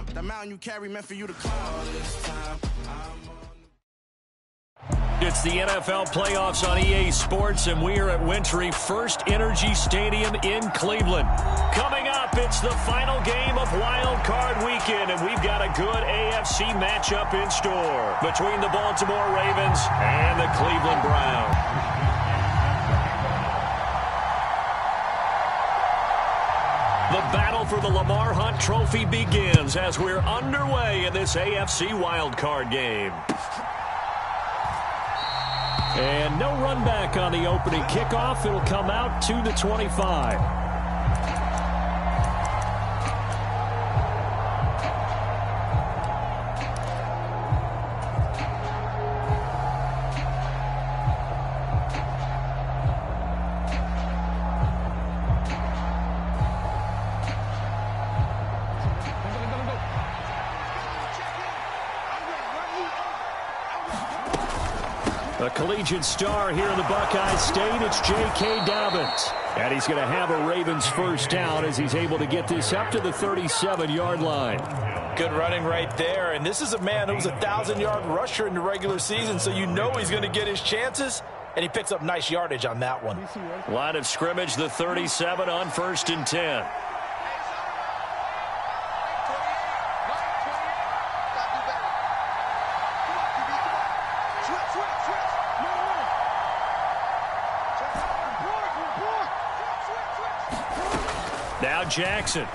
That mountain you carry meant for you to climb. It's the NFL playoffs on EA Sports, and we are at Wintry First Energy Stadium in Cleveland. Coming up, it's the final game of Wild Card Weekend, and we've got a good AFC matchup in store between the Baltimore Ravens and the Cleveland Browns. The battle for the Lamar Hunt Trophy begins as we're underway in this AFC Wild Card game. And no run back on the opening kickoff. It'll come out to the 25. A collegiate star here in the Buckeye State, it's J.K. Dobbins. And he's going to have a Ravens first down as he's able to get this up to the 37-yard line. Good running right there. And this is a man who was a 1,000-yard rusher in the regular season, so you know he's going to get his chances. And he picks up nice yardage on that one. Line of scrimmage, the 37 on 1st and 10. Now Jackson.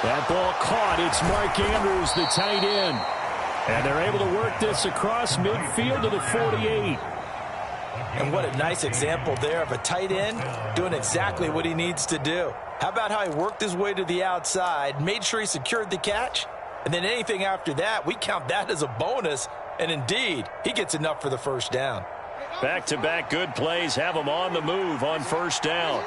That ball caught. It's Mark Andrews, the tight end. And they're able to work this across midfield to the 48. And what a nice example there of a tight end doing exactly what he needs to do. How about how he worked his way to the outside, made sure he secured the catch, and then anything after that, we count that as a bonus. And indeed, he gets enough for the first down. Back-to-back good plays have him on the move on first down.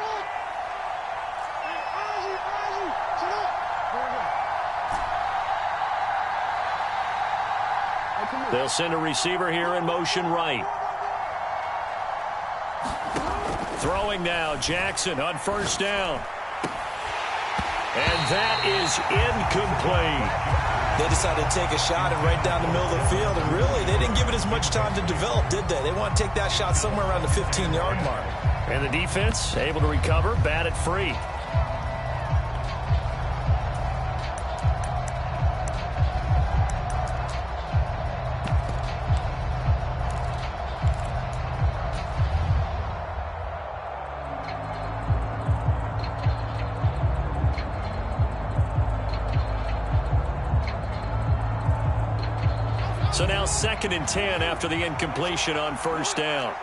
They'll send a receiver here in motion right. Throwing now, Jackson on first down. And that is incomplete. They decided to take a shot and right down the middle of the field, and really, they didn't give it as much time to develop, did they? They want to take that shot somewhere around the 15-yard mark. And the defense able to recover, bat it free. So now 2nd and 10 after the incompletion on first down.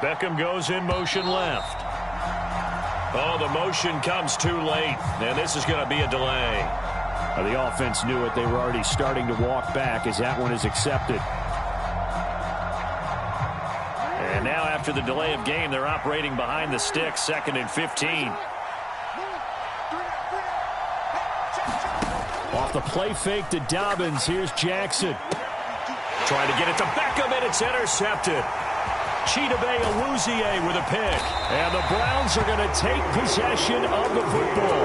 Beckham goes in motion left. Oh, the motion comes too late, and this is going to be a delay. The offense knew it. They were already starting to walk back as that one is accepted. And now after the delay of game, they're operating behind the sticks, 2nd and 15. Off the play fake to Dobbins, here's Jackson. Trying to get it to Beckham, and it's intercepted. Chidobe Awuzie with a pick. And the Browns are going to take possession of the football.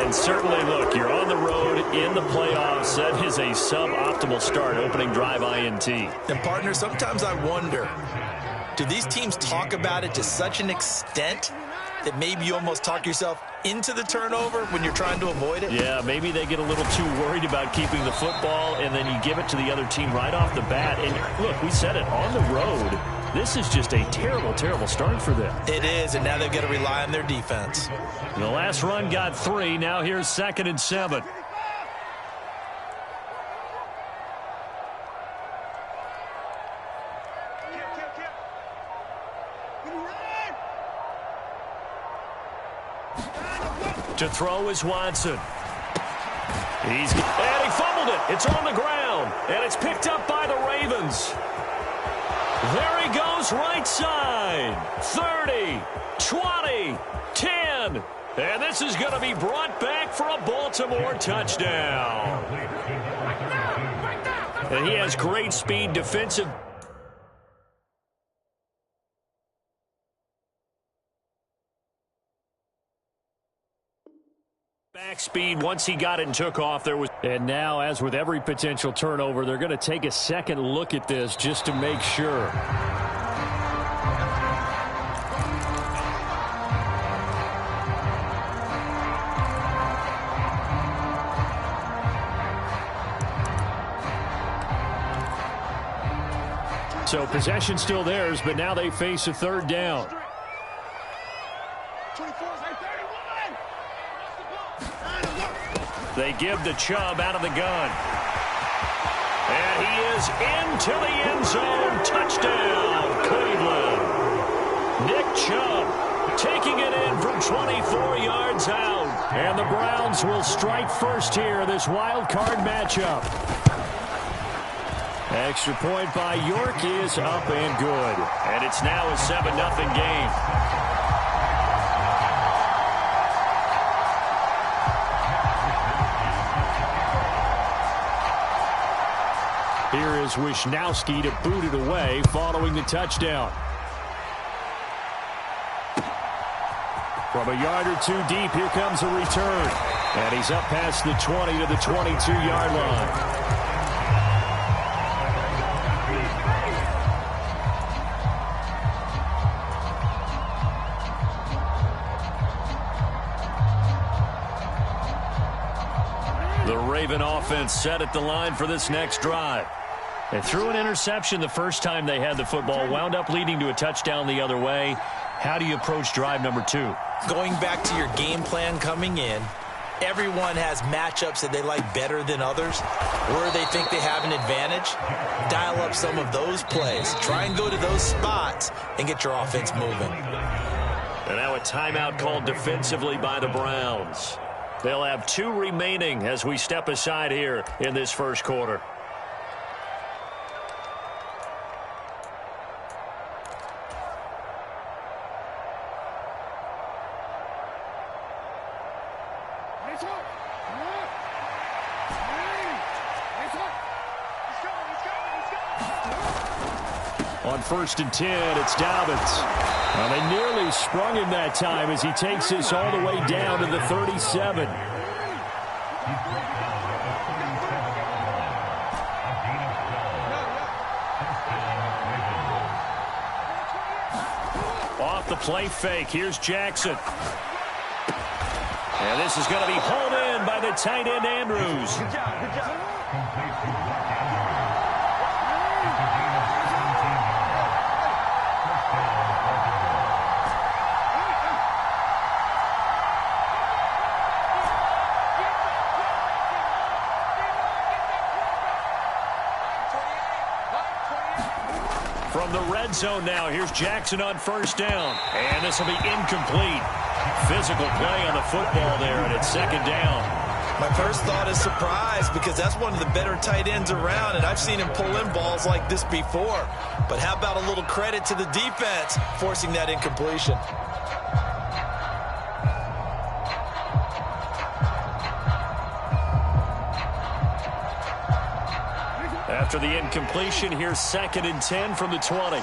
And certainly, look, you're on the road in the playoffs. That is a suboptimal start, opening drive INT. And, partner, sometimes I wonder, do these teams talk about it to such an extent that maybe you almost talk yourself into the turnover when you're trying to avoid it? Yeah, maybe they get a little too worried about keeping the football, and then you give it to the other team right off the bat. And, look, we said it, on the road, this is just a terrible, terrible start for them. It is, and now they've got to rely on their defense. And the last run got 3. Now here's 2nd and 7. To throw is Watson. And he fumbled it. It's on the ground. And it's picked up by the Ravens. There he goes right side. 30, 20, 10. And this is going to be brought back for a Baltimore touchdown. And he has great speed, defensive. Back speed once he got it and took off. And now, as with every potential turnover, they're going to take a second look at this just to make sure. So possession still theirs, but now they face a third down. They give to Chubb out of the gun. And he is into the end zone. Touchdown, Cleveland. Nick Chubb taking it in from 24 yards out. And the Browns will strike first here, this wild card matchup. Extra point by York is up and good. And it's now a 7-0 game. Here is Wisnowski to boot it away following the touchdown. From a yard or two deep, here comes a return. And he's up past the 20 to the 22-yard line. The Raven offense set at the line for this next drive. And threw an interception the first time they had the football, wound up leading to a touchdown the other way. How do you approach drive number 2? Going back to your game plan coming in, everyone has matchups that they like better than others, where they think they have an advantage. Dial up some of those plays. Try and go to those spots and get your offense moving. And now a timeout called defensively by the Browns. They'll have 2 remaining as we step aside here in this first quarter. On 1st and 10, it's Dobbins. Well, they nearly sprung him that time as he takes this all the way down to the 37. Off the play fake, here's Jackson. And this is going to be hauled in by the tight end, Andrews. Good job, good job. From the red zone now, here's Jackson on 1st down. And this will be incomplete. Physical play on the football there, and it's 2nd down. My first thought is surprise, because that's one of the better tight ends around, and I've seen him pull in balls like this before. But how about a little credit to the defense forcing that incompletion? After the incompletion, here's 2nd and 10 from the 20.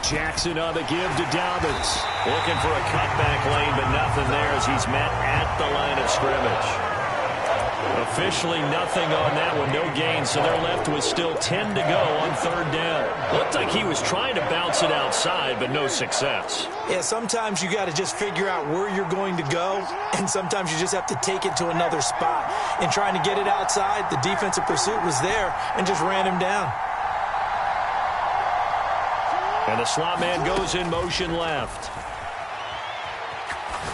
Jackson on the give to Dobbins. Looking for a cutback lane, but nothing there as he's met at the line of scrimmage. Officially nothing on that one, no gain, so they're left with still 10 to go on 3rd down. Looked like he was trying to bounce it outside, but no success. Yeah, sometimes you got to just figure out where you're going to go, and sometimes you just have to take it to another spot. In trying to get it outside, the defensive pursuit was there and just ran him down. And the slot man goes in motion left.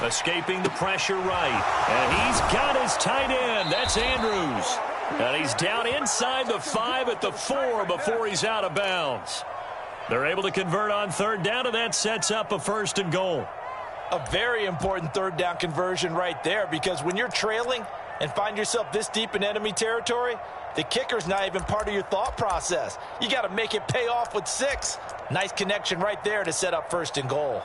Escaping the pressure right. And he's got his tight end. That's Andrews. And he's down inside the 5 at the 4 before he's out of bounds. They're able to convert on 3rd down, and that sets up a 1st and goal. A very important 3rd down conversion right there, because when you're trailing and find yourself this deep in enemy territory, the kicker's not even part of your thought process. You got to make it pay off with 6. Nice connection right there to set up 1st and goal.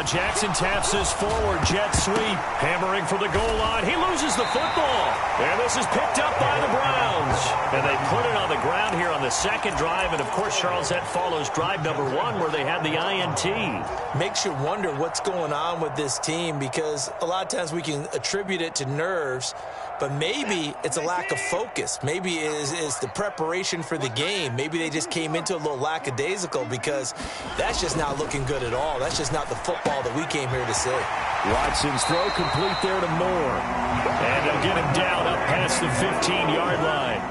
Now Jackson taps this forward jet sweep. Hammering for the goal line. He loses the football. And this is picked up by the Browns. And they put it on the ground here on the second drive. And, of course, Charles, that follows drive number 1 where they had the INT. Makes you wonder what's going on with this team because a lot of times we can attribute it to nerves, but maybe it's a lack of focus. Maybe it is the preparation for the game. Maybe they just came into a little lackadaisical because that's just not looking good at all. That's just not the football that we came here to see. Watson's throw complete there to Moore. And they'll get him down up past the 15-yard line.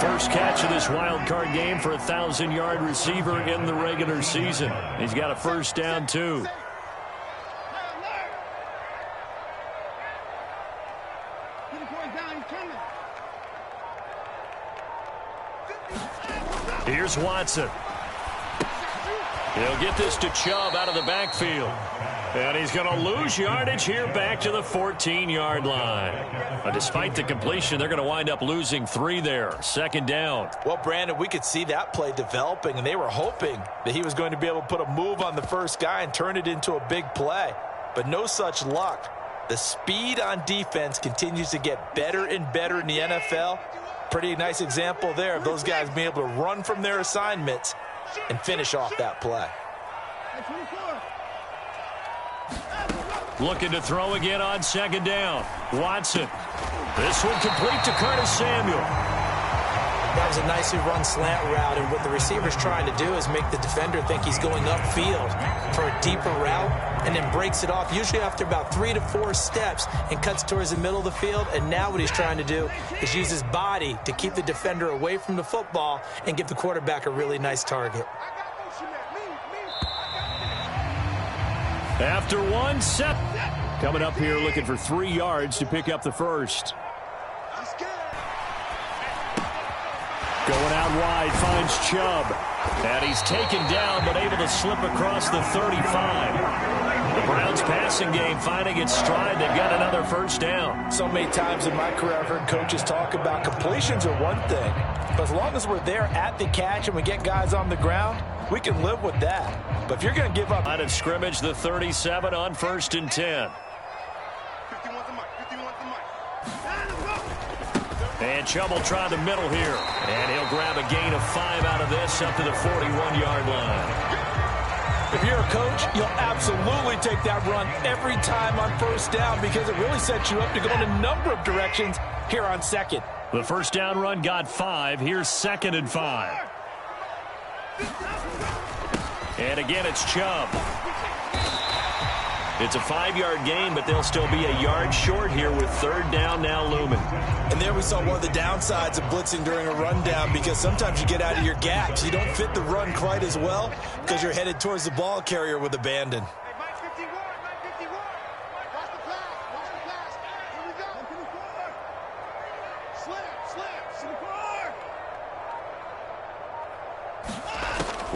First catch of this wild card game for a 1,000-yard receiver in the regular season. He's got a first down, too. Here's Watson. He'll get this to Chubb out of the backfield. And he's going to lose yardage here back to the 14-yard line. Despite the completion, they're going to wind up losing 3 there. Second down. Well, Brandon, we could see that play developing, and they were hoping that he was going to be able to put a move on the first guy and turn it into a big play. But no such luck. The speed on defense continues to get better and better in the NFL. Pretty nice example there of those guys being able to run from their assignments and finish off that play. Looking to throw again on second down. Watson. This one complete to Curtis Samuel. That was a nicely run slant route, and what the receiver's trying to do is make the defender think he's going upfield for a deeper route and then breaks it off, usually after about 3 to 4 steps, and cuts towards the middle of the field. And now what he's trying to do is use his body to keep the defender away from the football and give the quarterback a really nice target. After 1 set. Coming up here looking for 3 yards to pick up the first. Going out wide, finds Chubb. And he's taken down, but able to slip across the 35. The Browns passing game finding its stride. They've got another first down. So many times in my career I've heard coaches talk about completions are one thing, but as long as we're there at the catch and we get guys on the ground, we can live with that. But if you're going to give up... Line of scrimmage, the 37 on 1st and 10. And Chubb will try the middle here. And he'll grab a gain of 5 out of this up to the 41-yard line. If you're a coach, you'll absolutely take that run every time on first down because it really sets you up to go in a number of directions here on second. The first down run got 5. Here's 2nd and 5. And again, it's Chubb. It's a 5-yard gain, but they'll still be a yard short here with 3rd down now looming. And there we saw one of the downsides of blitzing during a rundown because sometimes you get out of your gaps. You don't fit the run quite as well because you're headed towards the ball carrier with abandon.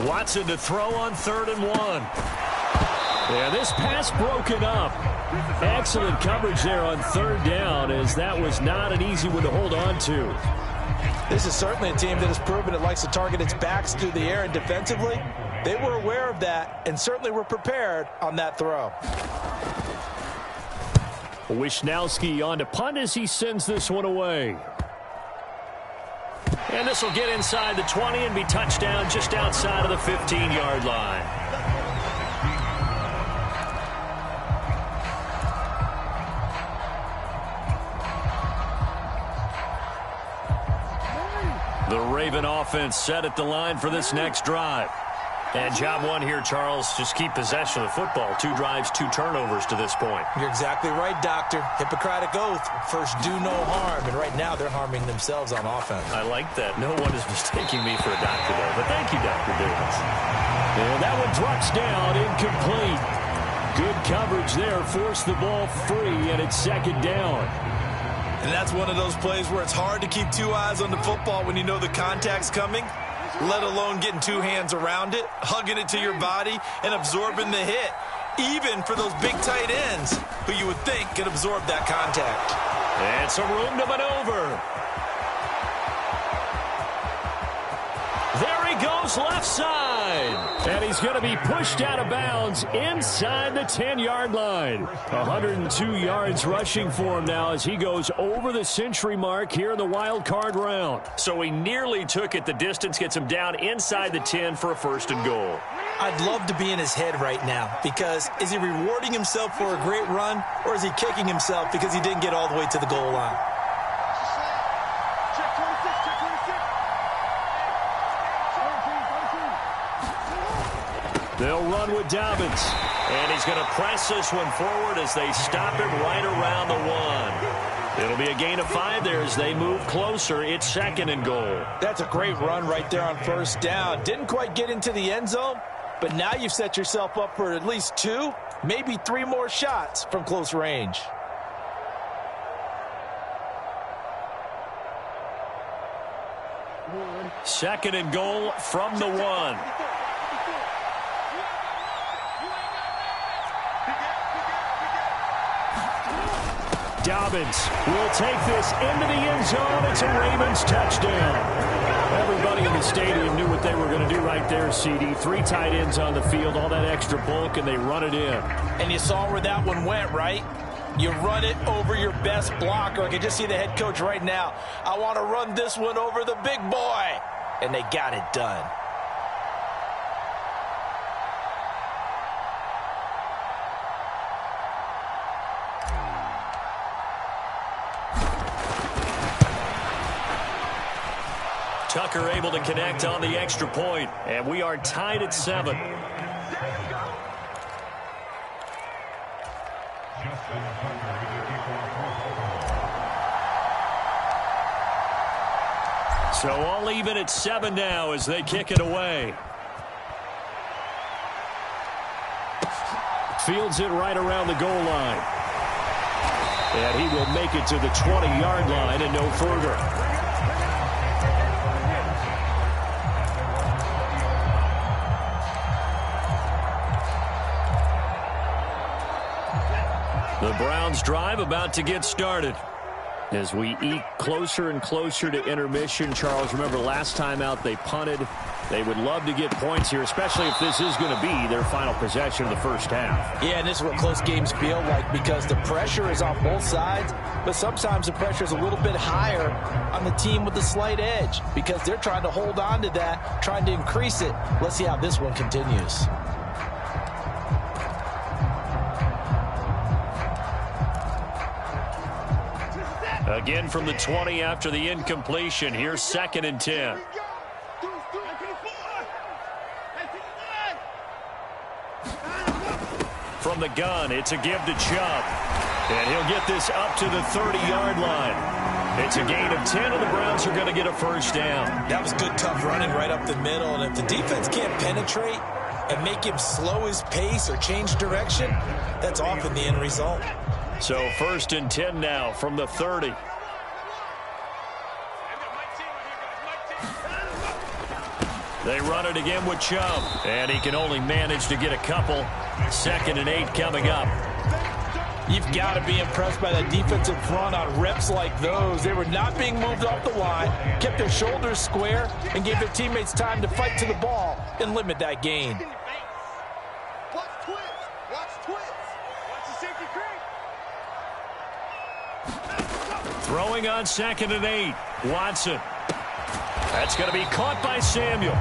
Watson to throw on 3rd and 1. Yeah, this pass broken up. Excellent coverage there on 3rd down as that was not an easy one to hold on to. This is certainly a team that has proven it likes to target its backs through the air, and defensively, they were aware of that and certainly were prepared on that throw. Wisnowski on to punt as he sends this one away. And this will get inside the 20 and be touchdown just outside of the 15-yard line. The Raven offense set at the line for this next drive. And job 1 here, Charles, just keep possession of the football. 2 drives, 2 turnovers to this point. You're exactly right, Doctor. Hippocratic oath. First, do no harm. And right now, they're harming themselves on offense. I like that. No one is mistaking me for a doctor, though. But thank you, Dr. Davis. And that one drops down, incomplete. Good coverage there. Forced the ball free, and it's 2nd down. And that's one of those plays where it's hard to keep 2 eyes on the football when you know the contact's coming, let alone getting 2 hands around it, hugging it to your body, and absorbing the hit, even for those big tight ends who you would think could absorb that contact. And some room to maneuver. There he goes left side. line. And he's going to be pushed out of bounds inside the 10-yard line. 102 yards rushing for him now as he goes over the century mark here in the wild card round. So he nearly took it the distance, gets him down inside the 10 for a 1st and goal. I'd love to be in his head right now because is he rewarding himself for a great run or is he kicking himself because he didn't get all the way to the goal line? They'll run with Dobbins. And he's going to press this one forward as they stop him right around the 1. It'll be a gain of 5 there as they move closer. It's 2nd and goal. That's a great run right there on 1st down. Didn't quite get into the end zone, but now you've set yourself up for at least 2, maybe 3 more shots from close range. Second and goal from the 1. Dobbins will take this into the end zone. It's a Ravens touchdown. Everybody in the stadium knew what they were going to do right there, CD. 3 tight ends on the field, all that extra bulk, and they run it in. And you saw where that one went, right? You run it over your best blocker. I can just see the head coach right now. I want to run this one over the big boy. And they got it done. Tucker able to connect on the extra point, and we are tied at 7. So all even at 7 now as they kick it away. Fields it right around the goal line. And he will make it to the 20-yard line and no further. The Browns drive about to get started. As we eke closer and closer to intermission, Charles, remember last time out they punted. They would love to get points here, especially if this is going to be their final possession of the first half. Yeah, and this is what close games feel like because the pressure is on both sides, but sometimes the pressure is a little bit higher on the team with the slight edge because they're trying to hold on to that, trying to increase it. Let's see how this one continues. Again from the 20 after the incompletion. Here's 2nd and 10. From the gun, it's a give to Chubb. And he'll get this up to the 30-yard line. It's a gain of 10, and the Browns are going to get a 1st down. That was good, tough running right up the middle. And if the defense can't penetrate and make him slow his pace or change direction, that's often the end result. So 1st and 10 now from the 30. They run it again with Chubb, and he can only manage to get a couple. 2nd and 8 coming up. You've got to be impressed by that defensive front on reps like those. They were not being moved off the line, kept their shoulders square, and gave their teammates time to fight to the ball and limit that gain. Throwing on 2nd and 8. Watson. That's going to be caught by Samuel.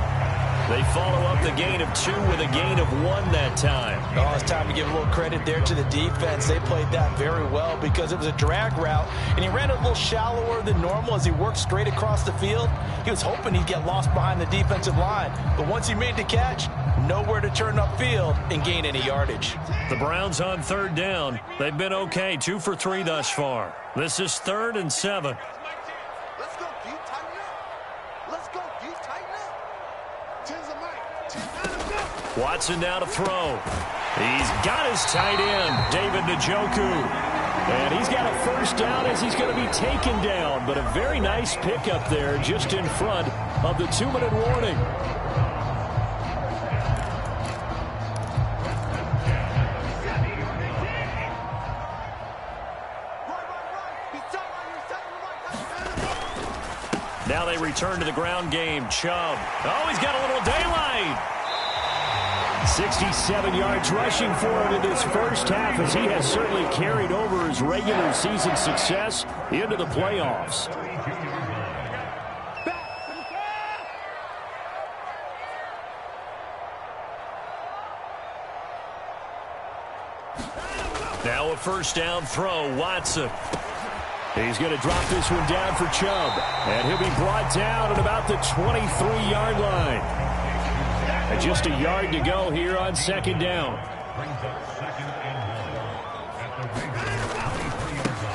They follow up the gain of 2 with a gain of 1 that time. Oh, it's time to give a little credit there to the defense. They played that very well because it was a drag route, and he ran it a little shallower than normal as he worked straight across the field. He was hoping he'd get lost behind the defensive line, but once he made the catch, nowhere to turn upfield and gain any yardage. The Browns on 3rd down. They've been okay, 2 for 3 thus far. This is 3rd and 7. Let's go deep, tighten up. Let's go deep, tighten up. Watson now to throw. He's got his tight end, David Njoku. And he's got a 1st down as he's going to be taken down. But a very nice pickup there just in front of the 2-minute warning. Now they return to the ground game. Chubb. Oh, he's got a little daylight. 67 yards rushing for him in this first half, as he has certainly carried over his regular season success into the playoffs. Now a first down throw, Watson. He's going to drop this one down for Chubb. And he'll be brought down at about the 23-yard line. And just a yard to go here on second down.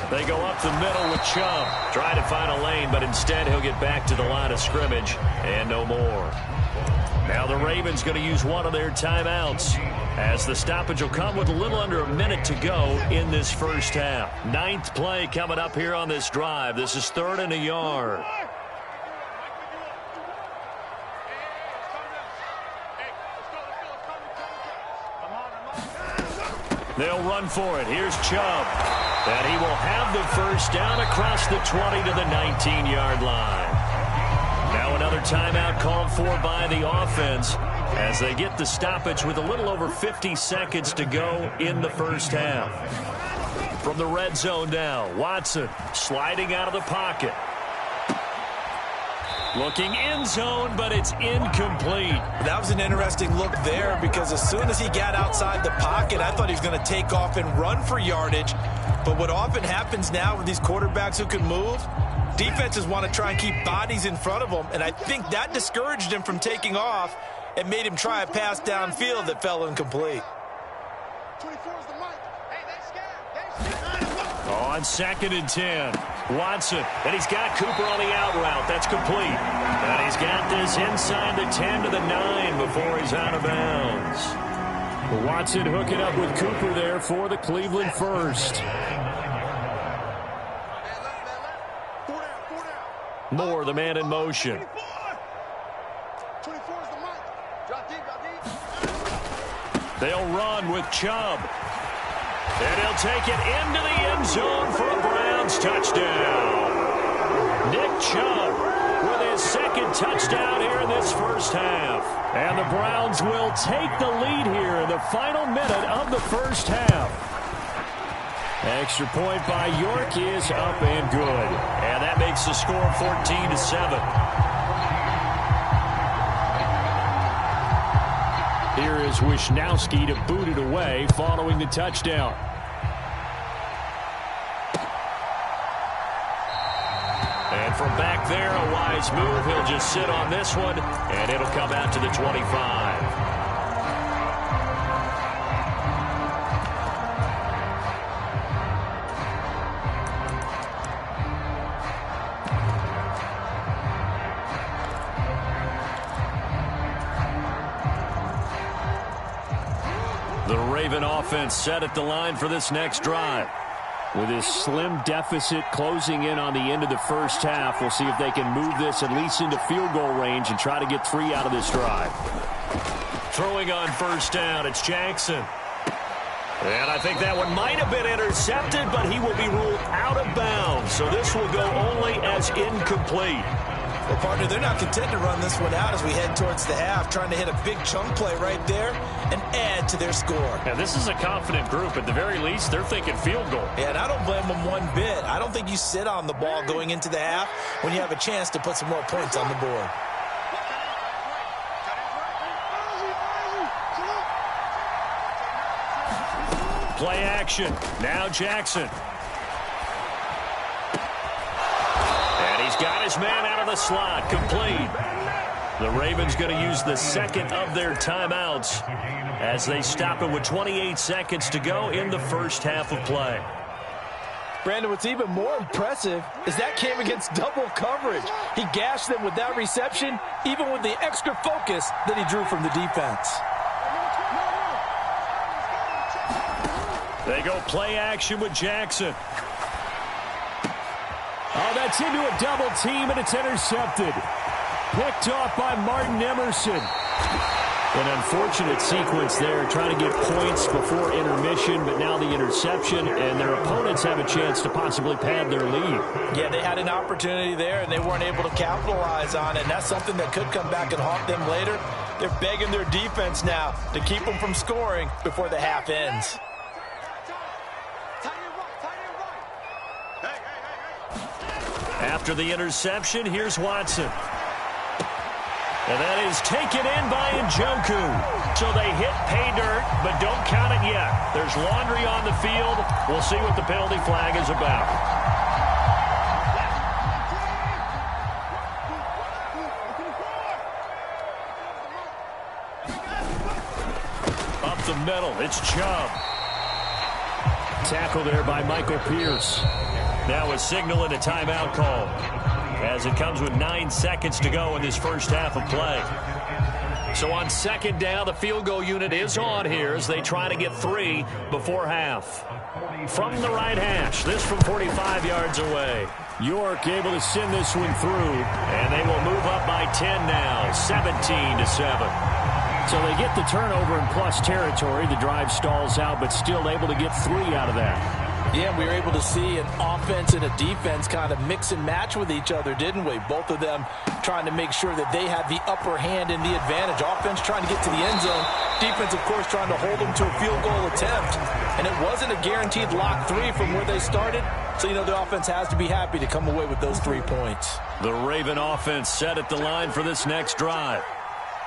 They go up the middle with Chubb. Trying to find a lane, but instead he'll get back to the line of scrimmage and no more. Now the Ravens going to use one of their timeouts, as the stoppage will come with a little under a minute to go in this first half. 9th play coming up here on this drive. This is 3rd and a yard. They'll run for it. Here's Chubb. And he will have the first down across the 20 to the 19-yard line. Now another timeout called for by the offense as they get the stoppage with a little over 50 seconds to go in the first half. From the red zone now, Watson sliding out of the pocket. Looking end zone, but it's incomplete. That was an interesting look there, because as soon as he got outside the pocket, I thought he was going to take off and run for yardage. But what often happens now with these quarterbacks who can move, defenses want to try and keep bodies in front of them, and I think that discouraged him from taking off and made him try a pass downfield that fell incomplete. On 2nd and 10, Watson, and he's got Cooper on the out route. That's complete. And he's got this inside the 10 to the 9 before he's out of bounds. Watson hooking up with Cooper there for the Cleveland first. Moore, the man in motion. They'll run with Chubb. And he'll take it into the end zone for a Browns touchdown. Nick Chubb with his 2nd touchdown here in this first half. And the Browns will take the lead here in the final minute of the first half. Extra point by York is up and good. And that makes the score 14-7. Here is Wisnowski to boot it away following the touchdown. And from back there, a wise move. He'll just sit on this one, and it'll come out to the 25. The Raven offense set at the line for this next drive. With his slim deficit closing in on the end of the first half, we'll see if they can move this at least into field goal range and try to get 3 out of this drive. Throwing on first down, it's Jackson. And I think that one might have been intercepted, but he will be ruled out of bounds. So this will go only as incomplete. Well, partner, they're not content to run this one out as we head towards the half, trying to hit a big chunk play right there and add to their score. Now, this is a confident group. At the very least, they're thinking field goal. Yeah, and I don't blame them one bit. I don't think you sit on the ball going into the half when you have a chance to put some more points on the board. Play action. Now Jackson. And he's got his man out of the slot. Complete. The Ravens going to use the 2nd of their timeouts as they stop it with 28 seconds to go in the first half of play. Brandon, what's even more impressive is that came against double coverage. He gashed them with that reception, even with the extra focus that he drew from the defense. They go play action with Jackson. Oh, that's into a double team, and it's intercepted. Picked off by Martin Emerson. An unfortunate sequence there, trying to get points before intermission, but now the interception, and their opponents have a chance to possibly pad their lead. Yeah, they had an opportunity there, and they weren't able to capitalize on it, and that's something that could come back and haunt them later. They're begging their defense now to keep them from scoring before the half ends. After the interception, here's Watson. And that is taken in by Njoku. So they hit pay dirt, but don't count it yet. There's laundry on the field. We'll see what the penalty flag is about. Up the middle, it's Chubb. Tackle there by Michael Pierce. Now a signal and a timeout call, as it comes with 9 seconds to go in this first half of play. So on second down, the field goal unit is on here as they try to get 3 before half. From the right hash, this from 45 yards away. York able to send this one through. And they will move up by 10 now, 17-7. So they get the turnover in plus territory. The drive stalls out, but still able to get 3 out of that. Yeah, we were able to see an offense and a defense kind of mix and match with each other, didn't we? Both of them trying to make sure that they had the upper hand and the advantage. Offense trying to get to the end zone. Defense, of course, trying to hold them to a field goal attempt. And it wasn't a guaranteed lock 3 from where they started. So, the offense has to be happy to come away with those 3 points. The Raven offense set at the line for this next drive.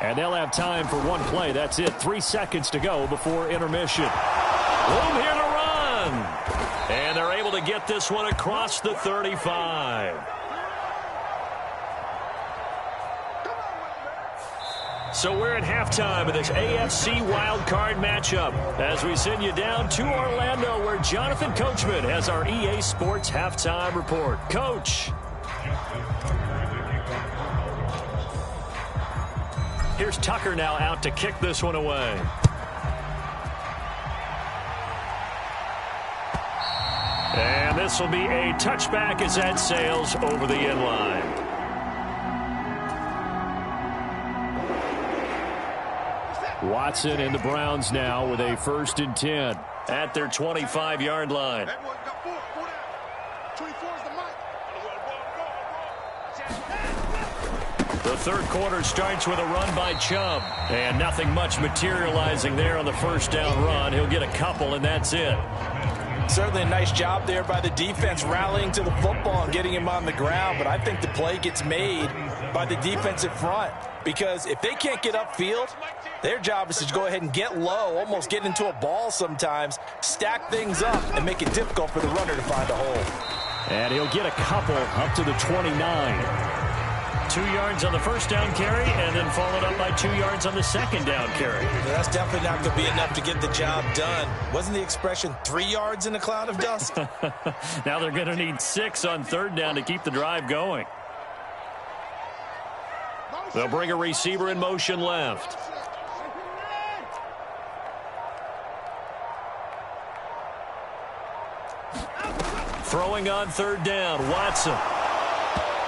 And they'll have time for one play. That's it. 3 seconds to go before intermission. Room here to run. And they're able to get this one across the 35. So we're at halftime of this AFC wildcard matchup as we send you down to Orlando, where Jonathan Coachman has our EA Sports halftime report. Coach. Here's Tucker now out to kick this one away. And this will be a touchback as that sails over the end line. Watson and the Browns now with a 1st and 10. At their 25-yard line. The third quarter starts with a run by Chubb. And nothing much materializing there on the first down run. He'll get a couple, and that's it. Certainly a nice job there by the defense rallying to the football and getting him on the ground. But I think the play gets made by the defensive front. Because if they can't get upfield, their job is to go ahead and get low, almost get into a ball sometimes, stack things up, and make it difficult for the runner to find a hole. And he'll get a couple up to the 29. 2 yards on the first down carry, and then followed up by 2 yards on the second down carry. That's definitely not going to be enough to get the job done. Wasn't the expression 3 yards in a cloud of dust? Now they're going to need 6 on third down to keep the drive going. They'll bring a receiver in motion left. Throwing on third down, Watson.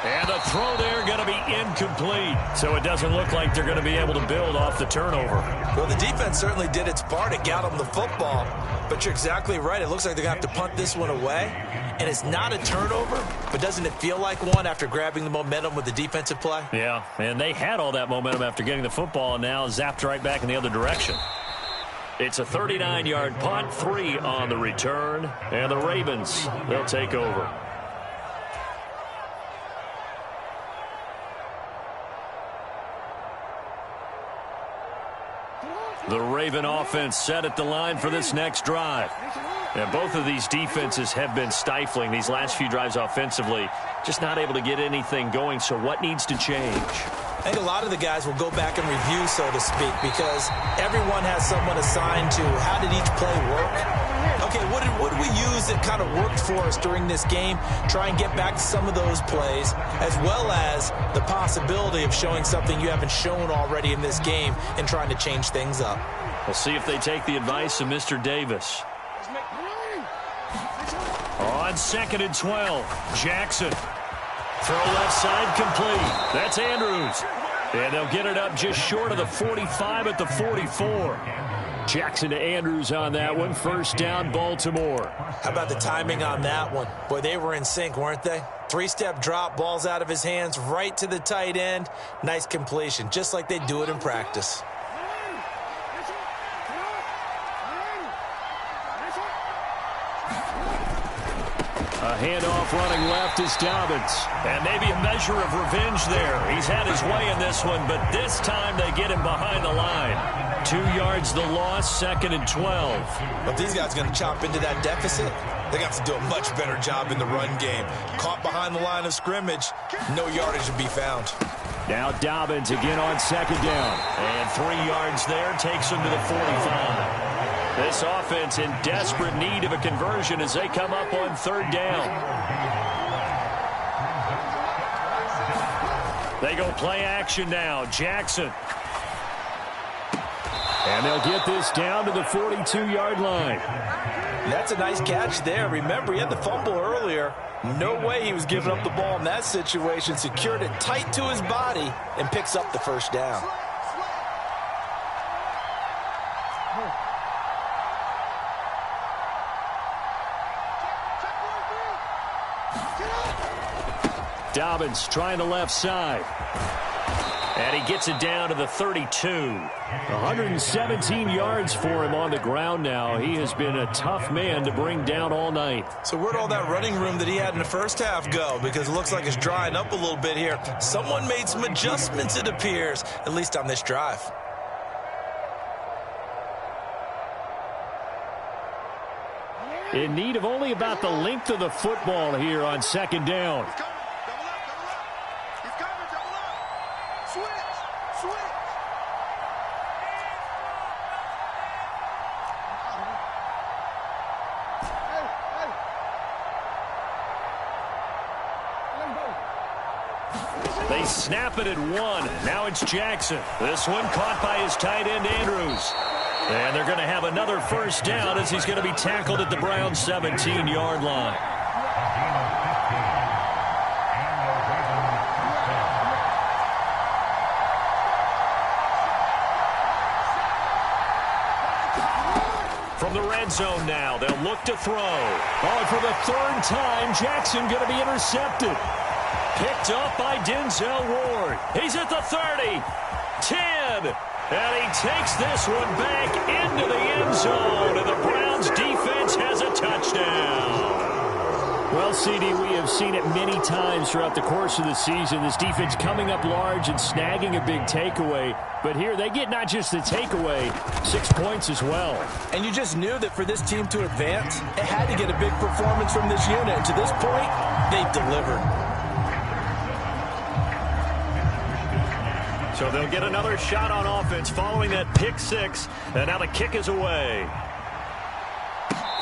And the throw there going to be incomplete. So it doesn't look like they're going to be able to build off the turnover. Well, the defense certainly did its part to get them the football. But you're exactly right. It looks like they're going to have to punt this one away. And it's not a turnover, but doesn't it feel like one after grabbing the momentum with the defensive play? Yeah, and they had all that momentum after getting the football and now zapped right back in the other direction. It's a 39-yard punt, 3 on the return. And the Ravens, they'll take over. The Raven offense set at the line for this next drive. And both of these defenses have been stifling these last few drives offensively. Just not able to get anything going, so what needs to change? I think a lot of the guys will go back and review, so to speak, because everyone has someone assigned to how did each play work. Okay, what did we use that kind of worked for us during this game? Try and get back to some of those plays, as well as the possibility of showing something you haven't shown already in this game and trying to change things up. We'll see if they take the advice of Mr. Davis. On 2nd and 12, Jackson. Throw left side complete. That's Andrews. And they'll get it up just short of the 45 at the 44. Jackson to Andrews on that one. First down, Baltimore. How about the timing on that one? Boy, they were in sync, weren't they? Three-step drop, balls out of his hands, right to the tight end. Nice completion, just like they do it in practice. A handoff running left is Dobbins. And maybe a measure of revenge there. He's had his way in this one, but this time they get him behind the line. 2 yards the loss, 2nd and 12. But these guys are going to chop into that deficit. They got to do a much better job in the run game. Caught behind the line of scrimmage, no yardage to be found. Now Dobbins again on 2nd down. And 3 yards there takes him to the 45. This offense in desperate need of a conversion as they come up on 3rd down. They go play action now. Jackson. And they'll get this down to the 42-yard line. That's a nice catch there. Remember, he had the fumble earlier. No way he was giving up the ball in that situation. Secured it tight to his body and picks up the first down. Dobbins trying the left side. And he gets it down to the 32. 117 yards for him on the ground now. He has been a tough man to bring down all night. So where'd all that running room that he had in the first half go? Because it looks like it's drying up a little bit here. Someone made some adjustments, it appears, at least on this drive. In need of only about the length of the football here on 2nd down. They snap it at 1. Now it's Jackson. This one caught by his tight end, Andrews. And they're going to have another first down as he's going to be tackled at the Browns' 17-yard line. From the red zone now, they'll look to throw. Oh, for the 3rd time, Jackson going to be intercepted. Picked up by Denzel Ward. He's at the 30, 10, and he takes this one back into the end zone, and the Browns defense has a touchdown. Well, CD, we have seen it many times throughout the course of the season. This defense coming up large and snagging a big takeaway. But here they get not just the takeaway, 6 points as well. And you just knew that for this team to advance, it had to get a big performance from this unit. And to this point, they've delivered. So they'll get another shot on offense following that pick 6. And now the kick is away.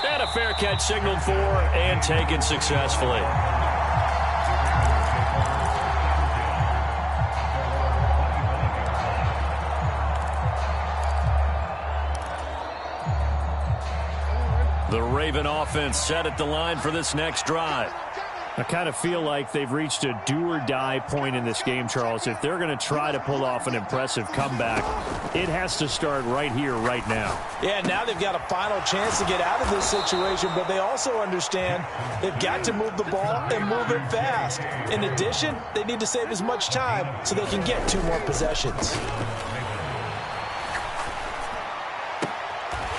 And a fair catch signaled for and taken successfully. The Raven offense set at the line for this next drive. I kind of feel like they've reached a do-or-die point in this game, Charles. If they're going to try to pull off an impressive comeback, it has to start right here, right now. Yeah, now they've got a final chance to get out of this situation, but they also understand they've got to move the ball and move it fast. In addition, they need to save as much time so they can get 2 more possessions.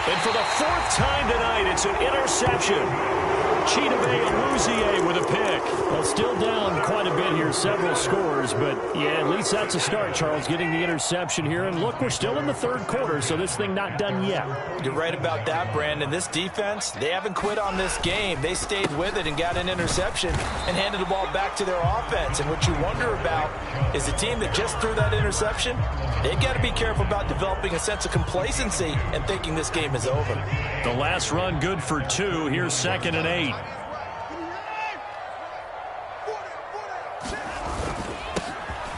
And for the 4th time tonight, it's an interception. Chidobe Awuzie with a pick. Well, still down quite a bit here, several scores, but yeah, at least that's a start, Charles, getting the interception here. And look, we're still in the 3rd quarter, so this thing not done yet. You're right about that, Brandon. This defense, they haven't quit on this game. They stayed with it and got an interception and handed the ball back to their offense. And what you wonder about is the team that just threw that interception, they've got to be careful about developing a sense of complacency and thinking this game is over. The last run good for 2. Here's 2nd and 8.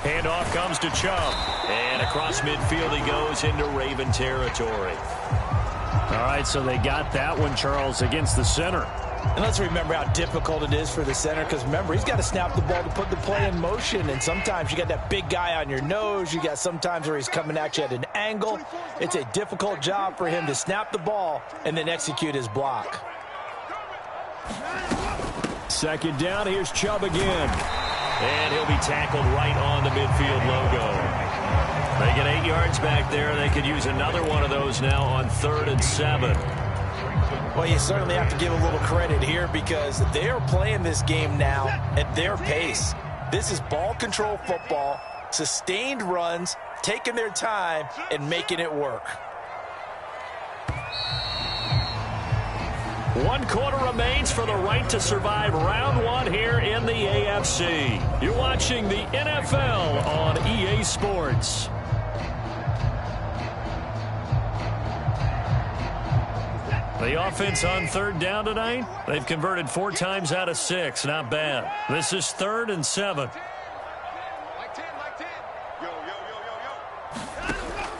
Handoff comes to Chubb. And across midfield he goes into Raven territory. All right, so they got that one, Charles, against the center. And let's remember how difficult it is for the center, because remember, he's got to snap the ball to put the play in motion, and sometimes you got that big guy on your nose. You got sometimes where he's coming at you at an angle. It's a difficult job for him to snap the ball and then execute his block. Second down, here's Chubb again. And he'll be tackled right on the midfield logo. They get 8 yards back there. They could use another one of those now on 3rd and 7. Well, you certainly have to give a little credit here because they are playing this game now at their pace. This is ball control football, sustained runs, taking their time, and making it work. 1 quarter remains for the right to survive round 1 here in the AFC. You're watching the NFL on EA Sports. The offense on 3rd down tonight, they've converted 4 times out of 6. Not bad. This is 3rd and 7.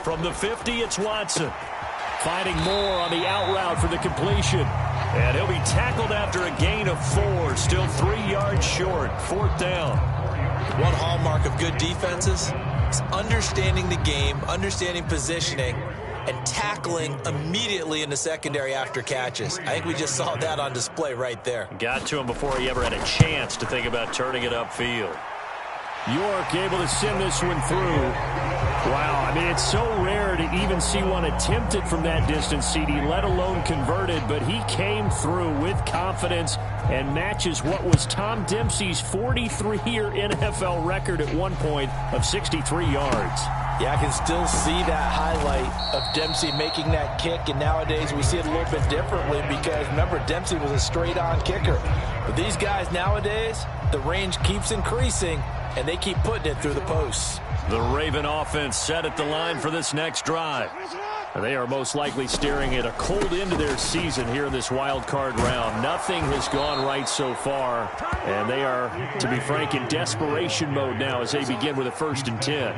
From the 50, it's Watson. Finding Moore on the out route for the completion. And he'll be tackled after a gain of 4. Still 3 yards short. 4th down. One hallmark of good defenses is understanding the game, understanding positioning, and tackling immediately in the secondary after catches. I think we just saw that on display right there. Got to him before he ever had a chance to think about turning it upfield. York able to send this one through. Wow, I mean, it's so rare to even see one attempted from that distance, CD, let alone converted, but he came through with confidence and matches what was Tom Dempsey's 43-year NFL record at one point of 63 yards. Yeah, I can still see that highlight of Dempsey making that kick, and nowadays we see it a little bit differently because, remember, Dempsey was a straight-on kicker. But these guys nowadays, the range keeps increasing, and they keep putting it through the posts. The Raven offense set at the line for this next drive. They are most likely staring at a cold end to their season here in this wild card round. Nothing has gone right so far, and they are, to be frank, in desperation mode now as they begin with a 1st and 10.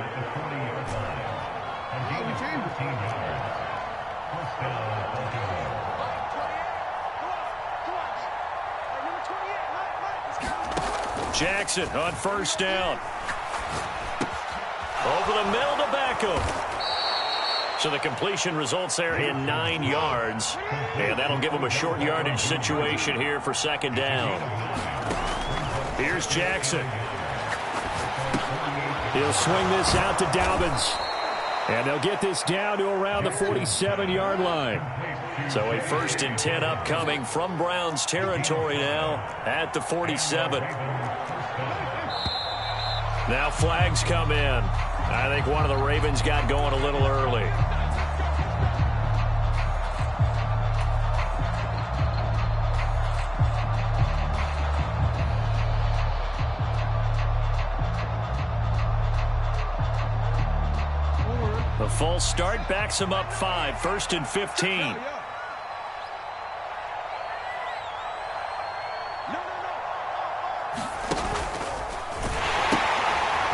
Jackson on 1st down. Over the middle to Beckham. So the completion results there in 9 yards. And that'll give him a short yardage situation here for 2nd down. Here's Jackson. He'll swing this out to Dobbins. And they'll get this down to around the 47-yard line. So a 1st and 10 upcoming from Browns territory now at the 47. Now flags come in. I think one of the Ravens got going a little early. The false start backs him up 5, 1st and 15.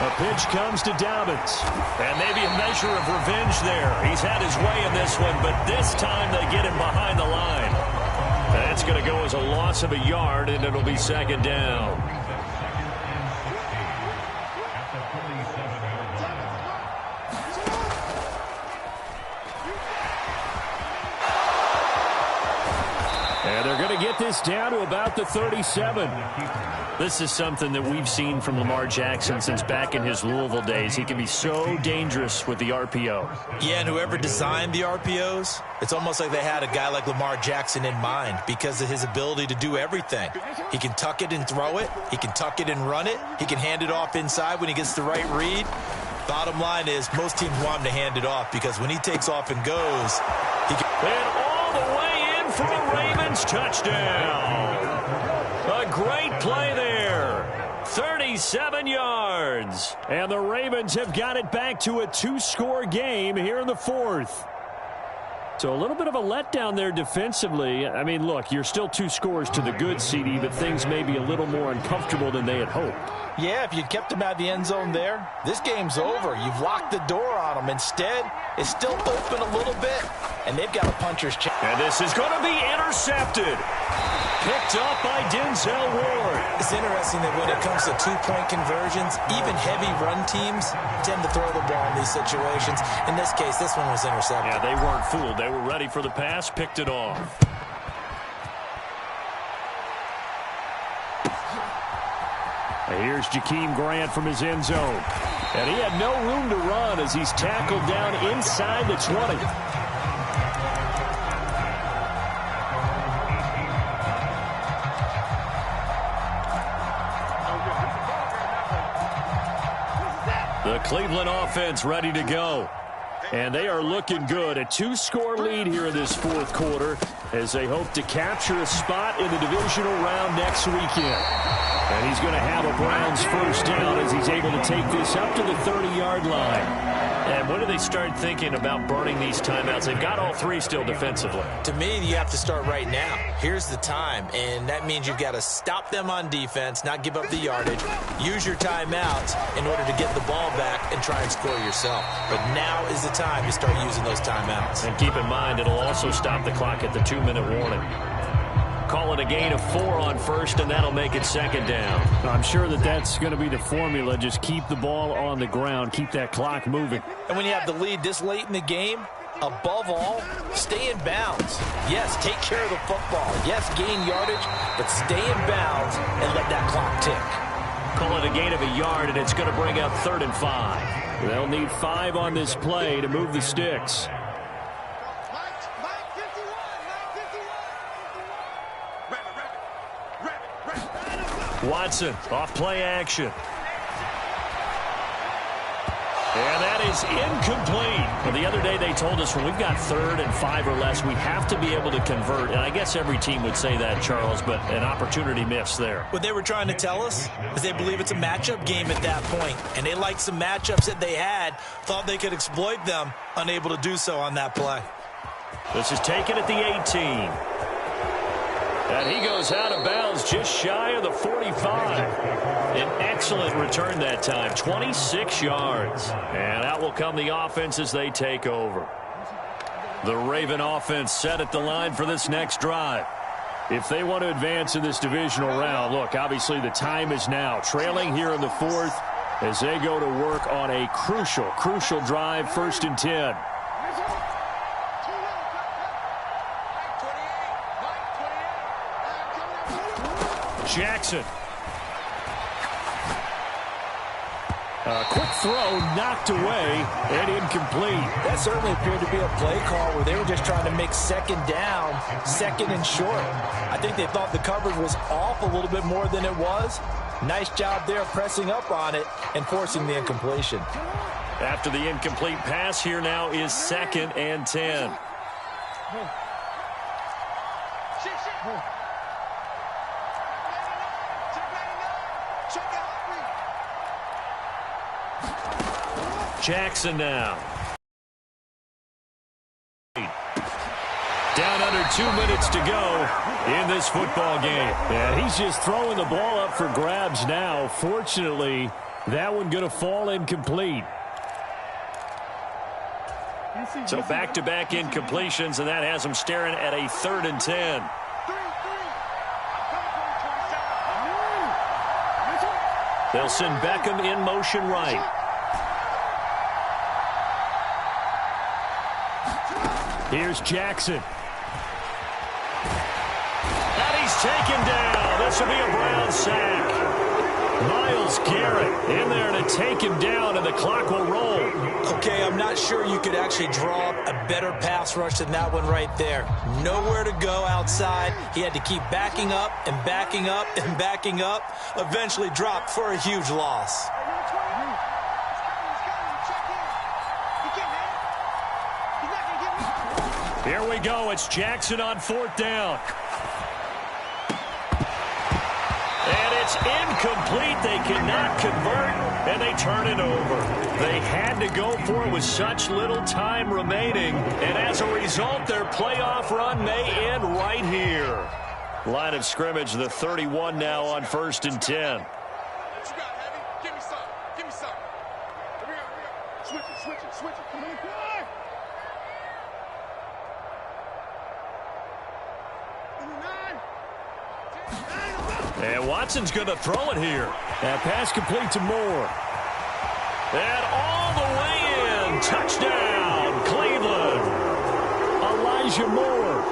A pitch comes to Dobbins. And maybe a measure of revenge there. He's had his way in this one, but this time they get him behind the line. That's going to go as a loss of a yard, and it'll be 2nd down. And they're going to get this down to about the 37. This is something that we've seen from Lamar Jackson since back in his Louisville days. He can be so dangerous with the RPO. Yeah, and whoever designed the RPOs, it's almost like they had a guy like Lamar Jackson in mind because of his ability to do everything. He can tuck it and throw it. He can tuck it and run it. He can hand it off inside when he gets the right read. Bottom line is most teams want him to hand it off because when he takes off and goes, he can... And all the way in for a Ravens touchdown. A great play there. 37 yards. And the Ravens have got it back to a 2-score game here in the 4th. So a little bit of a letdown there defensively. I mean, look, you're still 2 scores to the good, CD, but things may be a little more uncomfortable than they had hoped. Yeah, if you kept them out of the end zone there, this game's over. You've locked the door on them. Instead, it's still open a little bit, and they've got a puncher's chance. And this is going to be intercepted. picked up by Denzel Ward. It's interesting that when it comes to two-point conversions, even heavy run teams tend to throw the ball in these situations. In this case, this one was intercepted. Yeah, they weren't fooled. They were ready for the pass, picked it off. Here's Jakeem Grant from his end zone. And he had no room to run as he's tackled down inside the 20. The Cleveland offense ready to go. And they are looking good. A two-score lead here in this fourth quarter as they hope to capture a spot in the divisional round next weekend. And he's going to have a Browns first down as he's able to take this up to the 30-yard line. And when do they start thinking about burning these timeouts? They've got all three still defensively. To me, you have to start right now. Here's the time, and that means you've got to stop them on defense, not give up the yardage, use your timeouts in order to get the ball back and try and score yourself. But now is the time to start using those timeouts. And keep in mind, it'll also stop the clock at the 2-minute warning. Call it a gain of 4 on first, and that'll make it second down. I'm sure that that's going to be the formula. Just keep the ball on the ground. Keep that clock moving. And when you have the lead this late in the game, above all, stay in bounds. Yes, take care of the football. Yes, gain yardage, but stay in bounds and let that clock tick. Call it a gain of a yard, and it's going to bring up 3rd and 5. They'll need 5 on this play to move the sticks. Watson off play action. And that is incomplete. Well, the other day they told us when we've got 3rd and 5 or less, we have to be able to convert. And I guess every team would say that, Charles, but an opportunity missed there. What they were trying to tell us is they believe it's a matchup game at that point. And they liked some matchups that they had, thought they could exploit them, unable to do so on that play. This is taken at the 18. And he goes out of bounds just shy of the 45. An excellent return that time, 26 yards. And out will come the offense as they take over. The Raven offense set at the line for this next drive. If they want to advance in this divisional round, look, obviously the time is now. Trailing here in the 4th as they go to work on a crucial drive, 1st and 10. Jackson. A quick throw knocked away and incomplete. That certainly appeared to be a play call where they were just trying to make 2nd down, 2nd and short. I think they thought the coverage was off a little bit more than it was. Nice job there pressing up on it and forcing the incompletion. After the incomplete pass, here now is 2nd and 10. Jackson now. Down under 2 minutes to go in this football game. Yeah, he's just throwing the ball up for grabs now. Fortunately, that one going to fall incomplete. So back-to-back incompletions, and that has them staring at a 3rd and 10. They'll send Beckham in motion right. Here's Jackson. And he's taken down. This will be a Brown sack. Myles Garrett in there to take him down, and the clock will roll. Okay, I'm not sure you could actually draw up a better pass rush than that one right there. Nowhere to go outside. He had to keep backing up and backing up and backing up. Eventually dropped for a huge loss. Here we go. It's Jackson on 4th down. And it's incomplete. They cannot convert, and they turn it over. They had to go for it with such little time remaining, and as a result, their playoff run may end right here. Line of scrimmage, the 31 now on 1st and 10. What you got, Heavy? Give me some. Give me some. Here we go. Switch it. Come on, boy. And Watson's going to throw it here. That pass complete to Moore. And all the way in. Touchdown, Cleveland. Elijah Moore.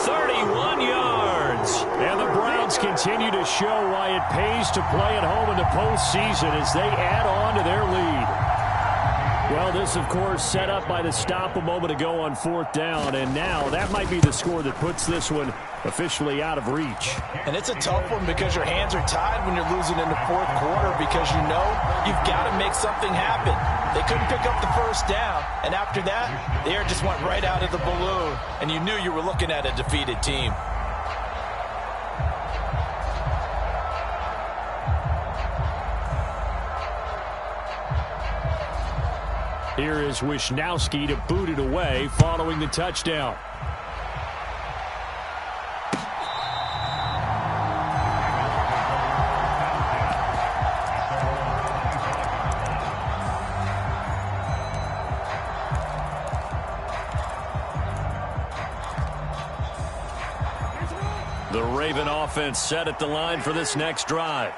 31 yards. And the Browns continue to show why it pays to play at home in the postseason as they add on to their lead. Well, this, of course, set up by the stop a moment ago on 4th down, and now that might be the score that puts this one officially out of reach. And it's a tough one because your hands are tied when you're losing in the 4th quarter because you know you've got to make something happen. They couldn't pick up the first down, and after that, the air just went right out of the balloon, and you knew you were looking at a defeated team. Here is Wisnowski to boot it away following the touchdown. The Raven offense set at the line for this next drive.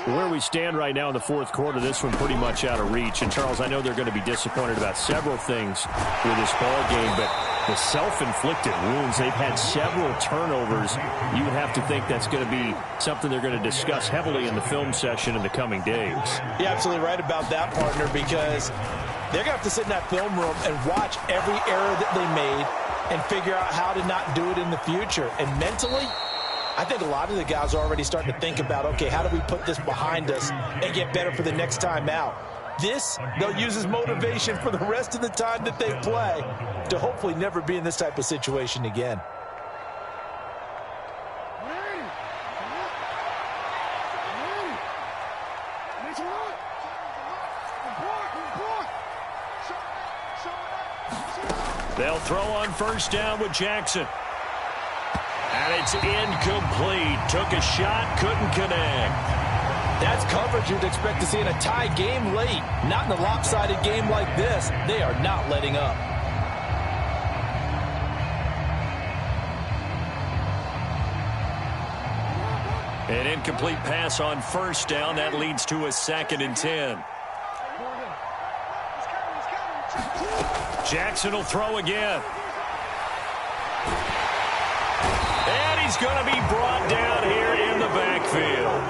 Where we stand right now in the 4th quarter, this one pretty much out of reach. And, Charles, I know they're going to be disappointed about several things with this ball game, but the self-inflicted wounds, they've had several turnovers. You would have to think that's going to be something they're going to discuss heavily in the film session in the coming days. You're absolutely right about that, partner, because they're going to have to sit in that film room and watch every error that they made and figure out how to not do it in the future. And mentally, I think a lot of the guys are already starting to think about, okay, how do we put this behind us and get better for the next time out? This, they'll use as motivation for the rest of the time that they play to hopefully never be in this type of situation again. They'll throw on 1st down with Jackson. And it's incomplete. Took a shot, couldn't connect. That's coverage you'd expect to see in a tie game late. Not in a lopsided game like this. They are not letting up. An incomplete pass on 1st down. That leads to a 2nd and 10. Jackson will throw again. And he's going to be brought down here in the backfield.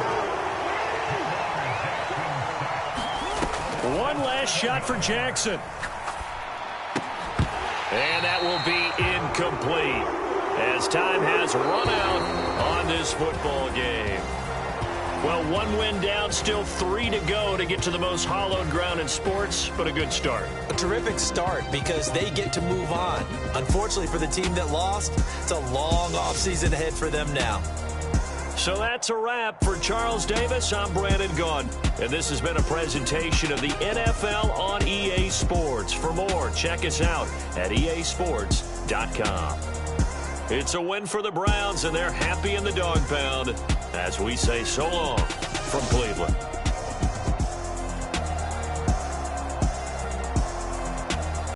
One last shot for Jackson. And that will be incomplete as time has run out on this football game. Well, 1 win down, still 3 to go to get to the most hallowed ground in sports, but a good start. A terrific start because they get to move on. Unfortunately for the team that lost, it's a long offseason ahead for them now. So that's a wrap for Charles Davis. I'm Brandon Gaughan, and this has been a presentation of the NFL on EA Sports. For more, check us out at easports.com. It's a win for the Browns, and they're happy in the dog pound as we say so long from Cleveland.